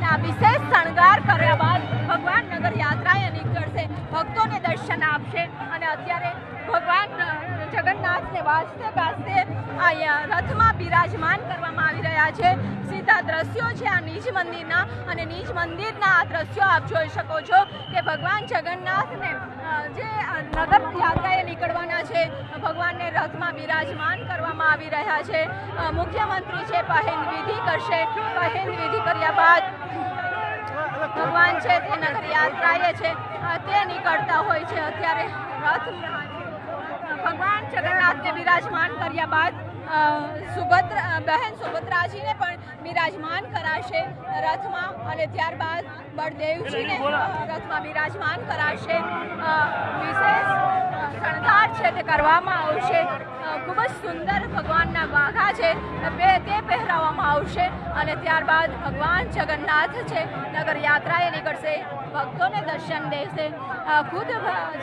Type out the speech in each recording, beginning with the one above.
આ વિશેષ શણગાર કર્યા બાદ ભગવાન નગર યાત્રાએ નીકળશે, ભક્તોને દર્શન આપશે અને અત્યારે ભગવાન જગન્નાથને વાજતે ગાજતે અહીંયા રથમાં બિરાજમાન કરવામાં આવી રહ્યા છે। સીધા દ્રશ્યો છે આ નિજ મંદિરના અને નિજ મંદિરના આ દ્રશ્યો આપ જોઈ શકો છો કે ભગવાન જગન્નાથને જે નગર યાત્રાએ નીકળવાના છે ભગવાનને રથમાં બિરાજમાન કરવામાં આવી રહ્યા છે। મુખ્યમંત્રી છે પહેંદ વિધિ કરશે, પહેંદ વિધિ કર્યા બાદ ભગવાન છે તે નગર યાત્રાએ છે તે નીકળતા હોય છે। અત્યારે રથમાં ભગવાન જગન્નાથને બિરાજમાન કર્યા બાદ બહેન સુભદ્રાજીને પણ બિરાજમાન કરાશે રથમાં અને ત્યારબાદ બળદેવજીને રથમાં બિરાજમાન કરાશે। વિશેષ શણગાર છે તે કરવામાં આવશે, ખૂબ જ સુંદર ભગવાનના વાઘા છે તે પહેરાવવામાં આવશે અને ત્યારબાદ ભગવાન જગન્નાથ છે નગર યાત્રાએ નીકળશે, ભક્તોને દર્શન દેશે। ખુદ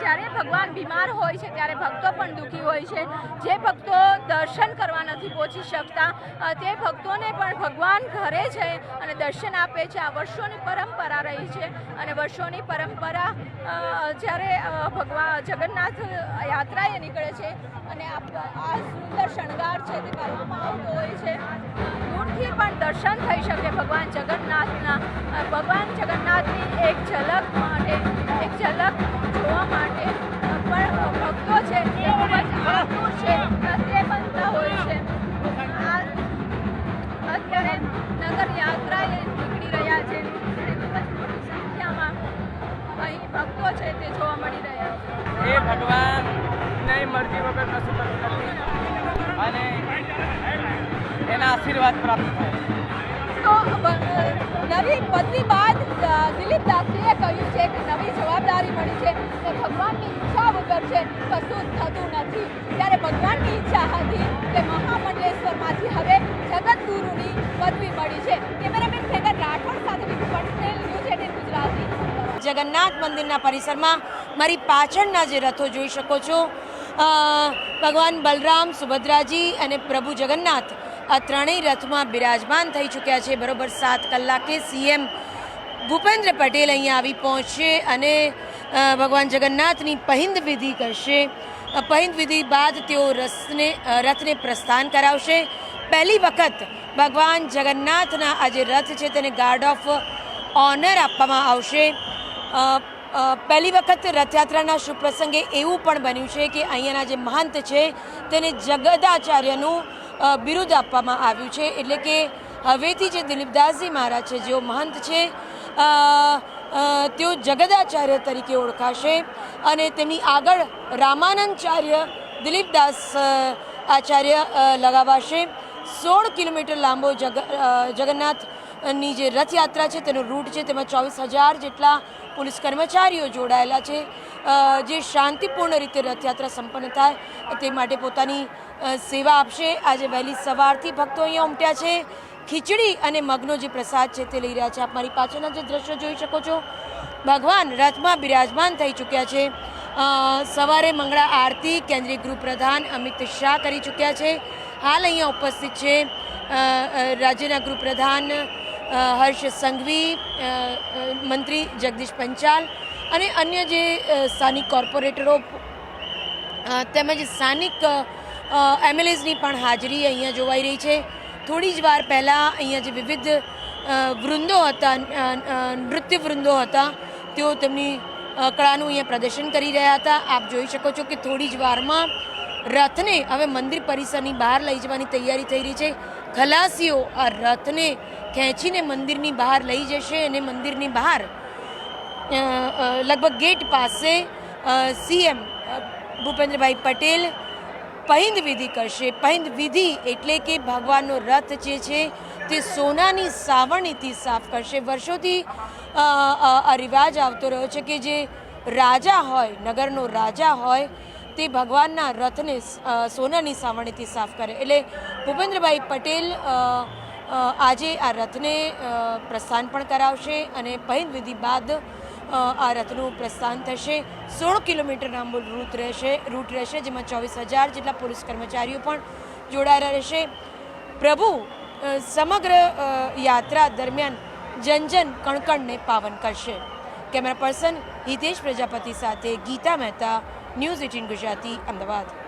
જ્યારે ભગવાન બીમાર હોય છે ત્યારે ભક્તો પણ દુઃખી હોય છે, જે ભક્તો દર્શન કરવા નથી પહોંચી શકતા તે ભક્તોને પણ ભગવાન ઘરે છે અને દર્શન આપે છે। આ વર્ષોની પરંપરા રહી છે અને વર્ષોની પરંપરા જ્યારે ભગવાન જગન્નાથ યાત્રાએ નીકળે છે અને આ સુંદર શણગાર છે તે કરવામાં આવતો હોય છે, દૂરથી પણ દર્શન થઈ શકે ભગવાન જગન્નાથની એક ઝલક માટે, એક ઝલક જોવા માટે પણ ભક્તો છે તે ખૂબ જ આતુર છે તે બનતા હોય છે। અત્યારે નગર યાત્રાએ નીકળી રહ્યા છે અને ખૂબ જ મોટી સંખ્યામાં અહીં ભક્તો છે તે જોવા મળી રહ્યા છે। એ ભગવાનની મરજી વગર કશું કરતું નથી અને એના આશીર્વાદ પ્રાપ્ત થાય। તો નવી પદવી બાદ દિલીપ દાસીએ કહ્યું છે કે નવી જવાબદારી મળી છે કે ભગવાનની ઈચ્છા વગર છે કશું થતું નથી, ત્યારે ભગવાનની ઈચ્છા હતી કે મહામંડલેશ્વરમાંથી હવે જગતગુરુની પદવી મળી છે। કેમેરામેન ભેગા રાઠોડ સાથે વિપુલ પટેલ, ન્યૂઝ 18 ગુજરાતી। જગન્નાથ મંદિરના પરિસરમાં મારી પાછળના જે રથો જોઈ શકો છો, ભગવાન બલરામ, સુભદ્રાજી અને પ્રભુ જગન્નાથ આ ત્રણેય રથમાં બિરાજમાન થઈ ચૂક્યા છે। બરોબર 7 કલાકે સીએમ ભૂપેન્દ્ર પટેલ અહીંયા આવી પહોંચશે અને ભગવાન જગન્નાથની પહિંદ વિધિ કરશે। પહિંદ વિધિ બાદ તેઓ રથને પ્રસ્થાન કરાવશે। પહેલી વખત ભગવાન જગન્નાથના આ જે રથ છે તેને ગાર્ડ ઓફ ઓનર આપવામાં આવશે। પહેલી વખત રથયાત્રાના શુભ પ્રસંગે એવું પણ બન્યું છે કે અહીંયાના જે મહંત છે તેને જગદાચાર્યનું બિરુદ આપવામાં આવ્યું છે, એટલે કે હવેથી જે દિલીપદાસજી મહારાજ છે જેઓ મહંત છે તેઓ જગદાચાર્ય તરીકે ઓળખાશે અને તેમની આગળ રામાનંદચાર્ય દિલીપદાસ આચાર્ય લગાવાશે। 16 કિલોમીટર લાંબો જગન્નાથની જે રથયાત્રા છે તેનો રૂટ છે, તેમાં 24,000 જેટલા પોલીસ કર્મચારીઓ જોડાયેલા છે, જે શાંતિપૂર્ણ રીતે રથયાત્રા સંપન્ન થાય તે માટે પોતાની સેવા આપશે। આજે વહેલી સવારથી ભક્તો અહીંયા ઉમટ્યા છે, ખીચડી અને મગનો જે પ્રસાદ છે તે લઈ રહ્યા છે। આપ મારી પાછળના જે દ્રશ્યો જોઈ શકો છો, ભગવાન રથમાં બિરાજમાન થઈ ચૂક્યા છે। સવારે મંગળા આરતી કેન્દ્રીય ગૃહપ્રધાન અમિત શાહ કરી ચૂક્યા છે। હાલ અહીંયા ઉપસ્થિત છે રાજ્યના ગૃહપ્રધાન હર્ષ સંઘવી, મંત્રી જગદીશ પંચાલ અને અન્ય જે સ્થાનિક કોર્પોરેટરો તેમજ સ્થાનિક એમએલએસની પણ હાજરી અહીંયા જોવાઈ રહી છે। થોડી જ વાર પહેલાં અહીંયા જે વિવિધ વૃંદો હતા, નૃત્ય વૃંદો હતા, તેઓ તેમની કળાનું અહીંયા પ્રદર્શન કરી રહ્યા હતા। આપ જોઈ શકો છો કે થોડી જ વારમાં રથને હવે મંદિર પરિસરની બહાર લઈ જવાની તૈયારી થઈ રહી છે। ખલાસીઓ આ રથને ખેંચીને મંદિરની બહાર લઈ જશે અને મંદિરની બહાર લગભગ ગેટ પાસે સીએમ ભૂપેન્દ્રભાઈ પટેલ પહિંદ વિધિ કરશે। પહિંદ વિધિ એટલે કે ભગવાનનો રથ જે છે તે સોનાની સાવરણીથી સાફ કરશે। વર્ષોથી આ રિવાજ આવતો રહ્યો છે કે જે રાજા હોય, નગરનો રાજા હોય, તે ભગવાનના રથને સોનાની સાવરણીથી સાફ કરે। એટલે ભૂપેન્દ્રભાઈ પટેલ આજે આ રથને પ્રસ્થાન પણ કરાવશે અને પહિંદ વિધિ બાદ આ રથનું પ્રસ્થાન થશે। 16 કિલોમીટર લાંબો રૂટ રહેશે, જેમાં 24,000 જેટલા પોલીસ કર્મચારીઓ પણ જોડાયેલા રહેશે। પ્રભુ સમગ્ર યાત્રા દરમિયાન જન જન કણકણને પાવન કરશે. કેમેરા પર્સન હિતેશ પ્રજાપતિ સાથે ગીતા મહેતા, ન્યૂઝ 18 ગુજરાતી, અમદાવાદ.